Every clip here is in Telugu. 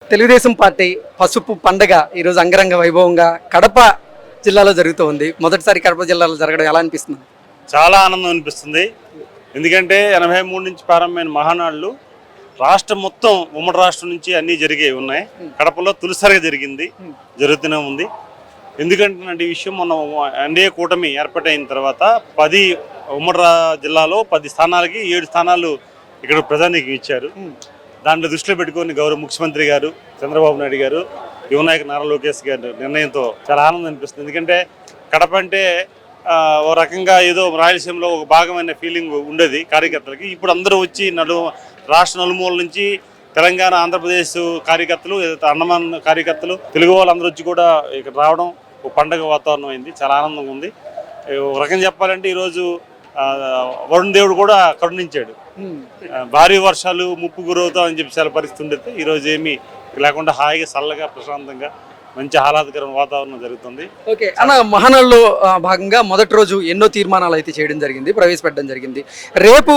తెలుగుదేశం పార్టీ పసుపు పండగ ఈరోజు అంగరంగ వైభవంగా కడప జిల్లాలో జరుగుతూ ఉంది. మొదటిసారి కడప జిల్లాలో జరగడం ఎలా అనిపిస్తుంది? చాలా ఆనందం అనిపిస్తుంది. ఎందుకంటే 83 నుంచి ప్రారంభమైన మహానాడులు రాష్ట్రం మొత్తం ఉమ్మడి రాష్ట్రం నుంచి అన్నీ జరిగేవి ఉన్నాయి. కడపలో తొలిసారిగా జరిగింది, జరుగుతూనే ఉంది. ఎందుకంటే ఈ విషయం మొన్న ఎన్డీఏ కూటమి ఏర్పాటైన తర్వాత 10 ఉమ్మడి జిల్లాలో 10 స్థానాలకి 7 స్థానాలు ఇక్కడ ప్రజానీకం ఇచ్చారు. దాంట్లో దృష్టిలో పెట్టుకొని గౌరవ ముఖ్యమంత్రి గారు చంద్రబాబు నాయుడు గారు, యువ నాయకు నారా లోకేష్ గారి నిర్ణయంతో చాలా ఆనందం అనిపిస్తుంది. ఎందుకంటే కడప అంటే ఓ రకంగా ఏదో రాయలసీమలో ఒక భాగమైన ఫీలింగ్ ఉండేది కార్యకర్తలకి. ఇప్పుడు అందరూ వచ్చి రాష్ట్ర నలుమూల నుంచి తెలంగాణ, ఆంధ్రప్రదేశ్ కార్యకర్తలు, అండమాన్ కార్యకర్తలు, తెలుగు వాళ్ళందరూ వచ్చి కూడా ఇక్కడ రావడం ఒక పండగ వాతావరణం అయింది. చాలా ఆనందంగా ఉంది. ఒక రకంగా చెప్పాలంటే ఈరోజు వరుణ్ దేవుడు కూడా కరుణించాడు. భారీ వర్షాలు ముప్పు గురవుతామని చెప్పి చాలా పరిస్థితి ఉండేది. ఈరోజు ఏమీ లేకుండా హాయిగా చల్లగా ప్రశాంతంగా మంచి ఆహ్లాదకరమైన వాతావరణం జరుగుతుంది. ఓకే అన్న, మహానాడులో భాగంగా మొదటి రోజు ఎన్నో తీర్మానాలు అయితే చేయడం జరిగింది, ప్రవేశపెట్టడం జరిగింది. రేపు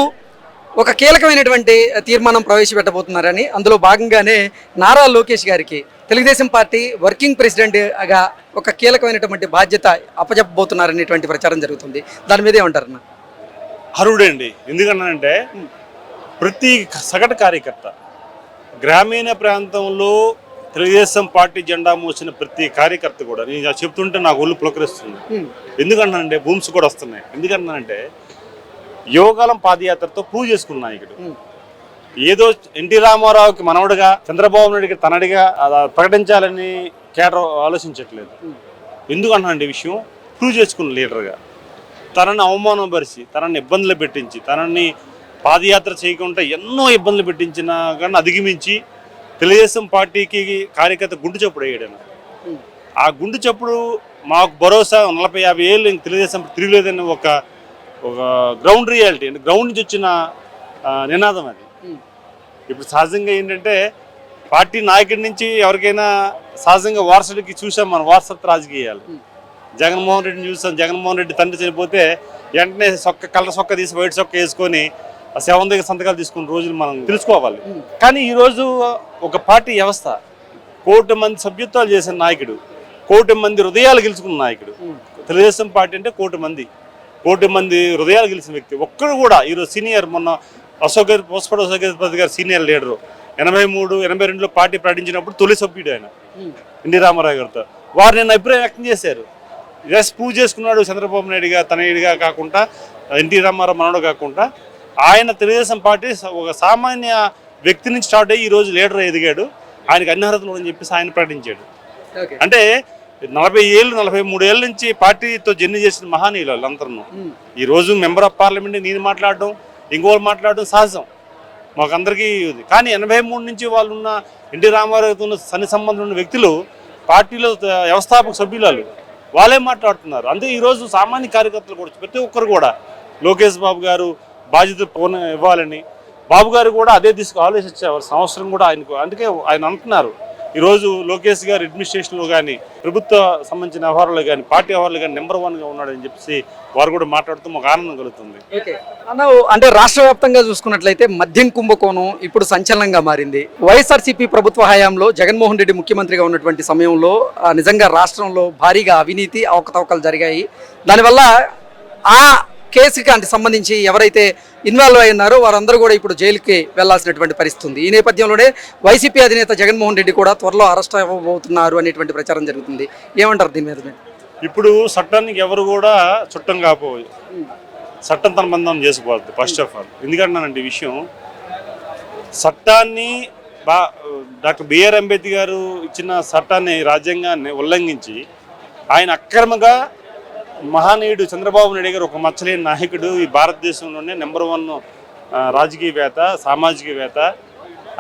ఒక కీలకమైనటువంటి తీర్మానం ప్రవేశపెట్టబోతున్నారని, అందులో భాగంగానే నారా లోకేష్ గారికి తెలుగుదేశం పార్టీ వర్కింగ్ ప్రెసిడెంట్గా ఒక కీలకమైనటువంటి బాధ్యత అప్పచెప్పబోతున్నారనేటువంటి ప్రచారం జరుగుతుంది. దాని మీద ఏమంటారన్న? అర్హుడండి. ఎందుకన్నానంటే ప్రతి సగటు కార్యకర్త గ్రామీణ ప్రాంతంలో తెలుగుదేశం పార్టీ జెండా మోసిన ప్రతి కార్యకర్త కూడా, నేను చెప్తుంటే నాకు ఒళ్ళు పులకరిస్తుంది. ఎందుకన్నానంటే భూమ్స్ కూడా వస్తున్నాయి. ఎందుకన్నానంటే యోగాలం పాదయాత్రతో ప్రూవ్ చేసుకున్న నాయకుడు. ఏదో ఎన్టీ రామారావుకి మనవడిగా, చంద్రబాబు నాయుడికి తనడిగా ప్రకటించాలని కేడర్ ఆలోచించట్లేదు. ఎందుకన్నానంటే విషయం ప్రూవ్ చేసుకున్న లీడర్గా తనని అవమానపరిచి, తనని ఇబ్బందులు పెట్టించి, తనని పాదయాత్ర చేయకుండా ఎన్నో ఇబ్బందులు పెట్టించినా కానీ అధిగమించి తెలుగుదేశం పార్టీకి కార్యకర్త గుండు చప్పుడు అయ్యాడు. ఆ గుండు చప్పుడు మాకు భరోసా 40-50 ఏళ్ళు తెలుగుదేశం తిరిగిలేదని ఒక గ్రౌండ్ రియాలిటీ, గ్రౌండ్ నుంచి వచ్చిన నినాదం అది. ఇప్పుడు సహజంగా ఏంటంటే పార్టీ నాయకుడి నుంచి ఎవరికైనా సహజంగా వారసుడికి చూసాం మనం, వారసత్వ రాజకీయాలు. జగన్మోహన్ రెడ్డిని చూసాం. జగన్మోహన్ రెడ్డి తండ్రి చనిపోతే వెంటనే కలర్ సొక్క తీసి వైట్ సొక్క వేసుకొని శవం దగ్గర సంతకాలు తీసుకున్న రోజులు మనం తెలుసుకోవాలి. కానీ ఈరోజు ఒక పార్టీ వ్యవస్థ 1 కోటి మంది సభ్యత్వాలు చేసిన నాయకుడు, 1 కోటి మంది హృదయాలు గెలుచుకున్న నాయకుడు. తెలుగుదేశం పార్టీ అంటే 1 కోటి మంది హృదయాలు గెలిచిన వ్యక్తి. ఒక్కడు కూడా ఈరోజు సీనియర్, మొన్న Ashok garu senior leader, 82లో party ప్రకటించినప్పుడు తొలి సభ్యుడు ఆయన ఎన్టీ రామారావు గారితో. వారు నేను అభిప్రాయం వ్యక్తం చేశారు. పూజ చేసుకున్నాడు చంద్రబాబు నాయుడుగా, తనయుడిగా కాకుండా, ఎన్టీ రామారావు మనవడు కాకుండా, ఆయన తెలుగుదేశం పార్టీ ఒక సామాన్య వ్యక్తి నుంచి స్టార్ట్ అయ్యి ఈరోజు లీడర్ ఎదిగాడు. ఆయనకు అన్ని అర్హతలు అని చెప్పేసి ఆయన ప్రకటించాడు. అంటే 43 ఏళ్ళ నుంచి పార్టీతో జర్నీ చేసిన మహానీయులు వాళ్ళందరూ ఈరోజు మెంబర్ ఆఫ్ పార్లమెంట్ నేను మాట్లాడడం, ఇంకోళ్ళు మాట్లాడడం సహజం మాకందరికీ. కానీ 83 నుంచి వాళ్ళు ఉన్న ఎన్టీ రామారావుతో ఉన్న సన్ని సంబంధం ఉన్న వ్యక్తులు పార్టీలో వ్యవస్థాపక సభ్యులు వాళ్ళే మాట్లాడుతున్నారు. అందుకే ఈరోజు సామాన్య కార్యకర్తలు కూడా ప్రతి ఒక్కరు కూడా లోకేష్ బాబు గారు బాధ్యత ఇవ్వాలని, బాబు గారు కూడా అదే ఆలోచించేవారు సంవత్సరం కూడా ఆయనకు. అందుకే ఆయన అంటున్నారు ఈరోజు లోకేష్ గారు అడ్మినిస్ట్రేషన్లో కానీ, ప్రభుత్వ సంబంధించిన వ్యవహారాలు కానీ, పార్టీ వ్యవహారాలు కానీ నెంబర్ 1గా ఉన్నాడని చెప్పేసి వారు కూడా మాట్లాడుతూ మాకు ఆనందం కలుగుతుంది. అంటే రాష్ట్ర వ్యాప్తంగా చూసుకున్నట్లయితే మద్యం కుంభకోణం ఇప్పుడు సంచలనంగా మారింది. వైఎస్ఆర్సీపీ ప్రభుత్వ హయాంలో జగన్మోహన్ రెడ్డి ముఖ్యమంత్రిగా ఉన్నటువంటి సమయంలో నిజంగా రాష్ట్రంలో భారీగా అవినీతి అవకతవకలు జరిగాయి. దానివల్ల ఆ కేసుకి సంబంధించి ఎవరైతే ఇన్వాల్వ్ అయి ఉన్నారో వారందరూ కూడా ఇప్పుడు జైలుకి వెళ్లాల్సినటువంటి పరిస్థితి ఉంది. ఈ నేపథ్యంలోనే వైసీపీ అధినేత జగన్మోహన్ రెడ్డి కూడా త్వరలో అరెస్ట్ అవ్వబోతున్నారు అనేటువంటి ప్రచారం జరుగుతుంది. ఏమంటారు దీని మీద? ఇప్పుడు చట్టానికి ఎవరు కూడా చుట్టం కాకపోయి చట్టం తన బంధం చేసుకోవద్దు ఫస్ట్ ఆఫ్ ఆల్. ఎందుకంటున్నానంటే ఈ విషయం చట్టాన్ని డాక్టర్ బిఆర్ అంబేద్కర్ గారు ఇచ్చిన చట్టాన్ని, రాజ్యాంగాన్ని ఉల్లంఘించి ఆయన అక్రమంగా మహానీయుడు చంద్రబాబు నాయుడు గారు ఒక మచ్చలేని నాయకుడు, ఈ భారతదేశంలోనే నెంబర్ 1 రాజకీయవేత్త, సామాజికవేత్త,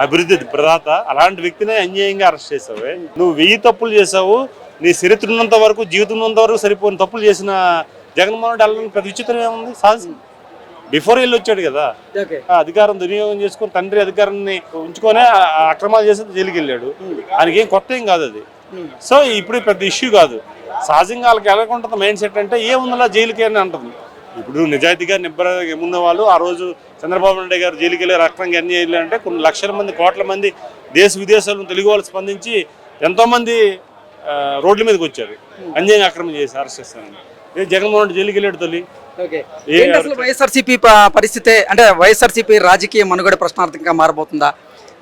అభివృద్ధి ప్రదాత, అలాంటి వ్యక్తినే అన్యాయంగా అరెస్ట్ చేసావు. నువ్వు 1000 తప్పులు చేసావు. నీ చరిత్ర ఉన్నంత వరకు, జీవితం ఉన్నంత వరకు సరిపోయిన తప్పులు చేసిన జగన్మోహన్ రెడ్డి అల్లని పెద్ద విచిత్రం ఏముంది? సహజం. బిఫోర్ వెళ్ళి వచ్చాడు కదా, అధికారం దుర్వినియోగం చేసుకుని తండ్రి అధికారాన్ని ఉంచుకొనే అక్రమాలు చేసి జైలుకి వెళ్ళాడు. ఆయనకి ఏం కొత్త ఏం కాదు అది. సో ఇప్పుడు పెద్ద ఇష్యూ కాదు. సహజంగా వాళ్ళకి ఎలాగుంటుంది మైండ్ సెట్ అంటే ఏముందిలా జైలుకి అని అంటుంది. ఇప్పుడు నిజాయితీగా నిబ్బరమున్న వాళ్ళు ఆ రోజు చంద్రబాబు నాయుడు గారు జైలుకి వెళ్ళి రక్తంగా అన్ని అంటే కొన్ని లక్షల మంది, కోట్ల మంది దేశ విదేశాల్లో తెలుగు వాళ్ళు స్పందించి ఎంతోమంది రోడ్ల మీదకి వచ్చారు. అన్యాయంగా ఆక్రమణ చేసి అరెస్ట్ చేస్తానని. జగన్మోహన్ రెడ్డి జైలుకి వెళ్ళాడు తొలి. ఏంటి అసలు వైఎస్ఆర్సీపీ పరిస్థితి? అంటే వైఎస్ఆర్సీపీ రాజకీయ మనుగడ ప్రశ్నార్థకంగా మారబోతుందా?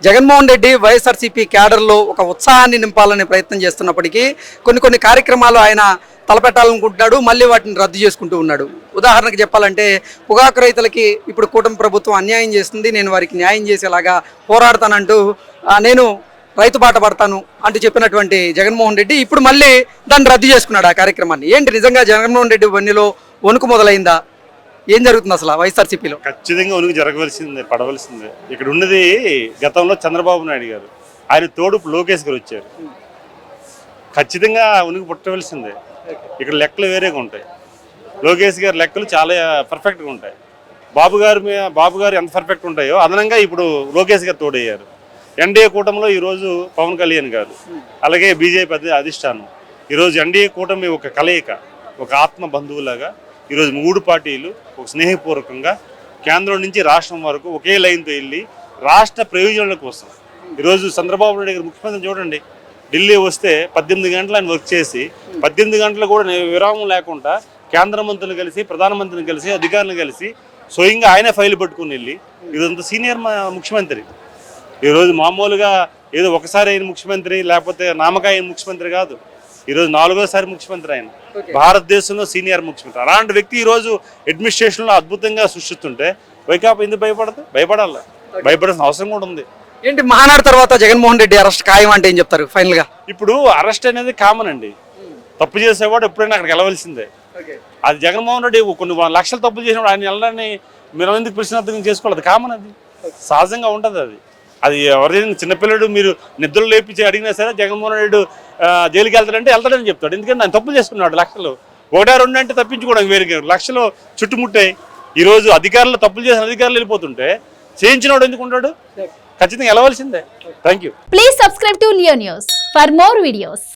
జగన్మోహన్ రెడ్డి వైఎస్ఆర్సీపీ క్యాడర్లో ఒక ఉత్సాహాన్ని నింపాలనే ప్రయత్నం చేస్తున్నప్పటికీ కొన్ని కార్యక్రమాలు ఆయన తలపెట్టాలనుకుంటున్నాడు, మళ్ళీ వాటిని రద్దు చేసుకుంటూ ఉన్నాడు. ఉదాహరణకు చెప్పాలంటే పొగాకు రైతులకి ఇప్పుడు కూటమి ప్రభుత్వం అన్యాయం చేస్తుంది, నేను వారికి న్యాయం చేసేలాగా పోరాడతానంటూ నేను రైతు బాట పడతాను అంటూ చెప్పినటువంటి జగన్మోహన్ రెడ్డి ఇప్పుడు మళ్ళీ దాన్ని రద్దు చేసుకున్నాడు ఆ కార్యక్రమాన్ని. ఏంటి నిజంగా జగన్మోహన్ రెడ్డి వన్నెలో వణుకు మొదలైందా? ఏం జరుగుతుంది అసలు వైఎస్ఆర్సీపీలో? ఖచ్చితంగా ఉనికి జరగవలసిందే, పడవలసిందే. ఇక్కడ ఉన్నది గతంలో చంద్రబాబు నాయుడు గారు, ఆయన తోడు లోకేష్ గారు వచ్చారు. ఖచ్చితంగా ఉనికి పుట్టవలసిందే. ఇక్కడ లెక్కలు వేరేగా ఉంటాయి. లోకేష్ గారి లెక్కలు చాలా పర్ఫెక్ట్గా ఉంటాయి. బాబు గారు ఎంత పర్ఫెక్ట్ ఉంటాయో అదనంగా ఇప్పుడు లోకేష్ గారు తోడయ్యారు. ఎన్డీఏ కూటమిలో ఈరోజు పవన్ కళ్యాణ్ గారు, అలాగే బీజేపీ అధిష్టానం, ఈరోజు ఎన్డీఏ కూటమి ఒక కలయిక, ఒక ఆత్మ బంధువులాగా ఈరోజు 3 పార్టీలు ఒక స్నేహపూర్వకంగా కేంద్రం నుంచి రాష్ట్రం వరకు ఒకే లైన్తో వెళ్ళి రాష్ట్ర ప్రయోజనాల కోసం ఈరోజు చంద్రబాబు నాయుడు గారు ముఖ్యమంత్రి చూడండి, ఢిల్లీ వస్తే 18 గంటలు ఆయన వర్క్ చేసి 18 గంటలు కూడా విరామం లేకుండా కేంద్ర మంత్రులు కలిసి, ప్రధానమంత్రిని కలిసి, అధికారులను కలిసి స్వయంగా ఆయనే ఫైల్ పట్టుకుని వెళ్ళి ఇదంతా సీనియర్ ముఖ్యమంత్రి. ఈరోజు మామూలుగా ఏదో ఒకసారి అయిన ముఖ్యమంత్రి, లేకపోతే నామకాయ ముఖ్యమంత్రి కాదు. ఈరోజు 4వ ముఖ్యమంత్రి ఆయన, భారతదేశంలో సీనియర్ ముఖ్యమంత్రి. అలాంటి వ్యక్తి ఈరోజు అడ్మినిస్ట్రేషన్లో అద్భుతంగా సృష్టిస్తుంటే వైకాపా ఎందుకు భయపడాలి? భయపడాల్సిన అవసరం కూడా ఉంది. ఏంటి మహానాడు తర్వాత జగన్మోహన్ రెడ్డి అరెస్ట్ ఖాయం అంటే ఏం చెప్తారు ఫైనల్ గా? ఇప్పుడు అరెస్ట్ అనేది కామన్ అండి. తప్పు చేసేవాడు ఎప్పుడైనా అక్కడికి వెళ్ళవలసిందే. అది జగన్మోహన్ రెడ్డి కొన్ని లక్షలు తప్పులు చేసినప్పుడు ఆయన వెళ్ళడాన్ని మీరు ఎందుకు ప్రశ్నార్థకం చేసుకోవాలి? అది కామన్, అది సహజంగా ఉంటుంది. అది ఎవరైనా చిన్నపిల్లడు మీరు నిద్రలు లేపించి అడిగినా సరే జగన్మోహన్ రెడ్డి జైలుకి వెళ్తాడని చెప్తాడు. ఎందుకంటే ఆయన తప్పులు చేసుకున్నాడు. లక్షలు 1-2 అంటే తప్పించుకోవడానికి వేరే లక్షలు చుట్టుముట్టాయి. ఈరోజు అధికారులు తప్పులు చేసిన అధికారులు వెళ్ళిపోతుంటే చేయించినవాడు ఎందుకు ఉంటాడు? ఖచ్చితంగా వెళ్ళవలసిందే. Thank you. Please subscribe to Leo news for more videos.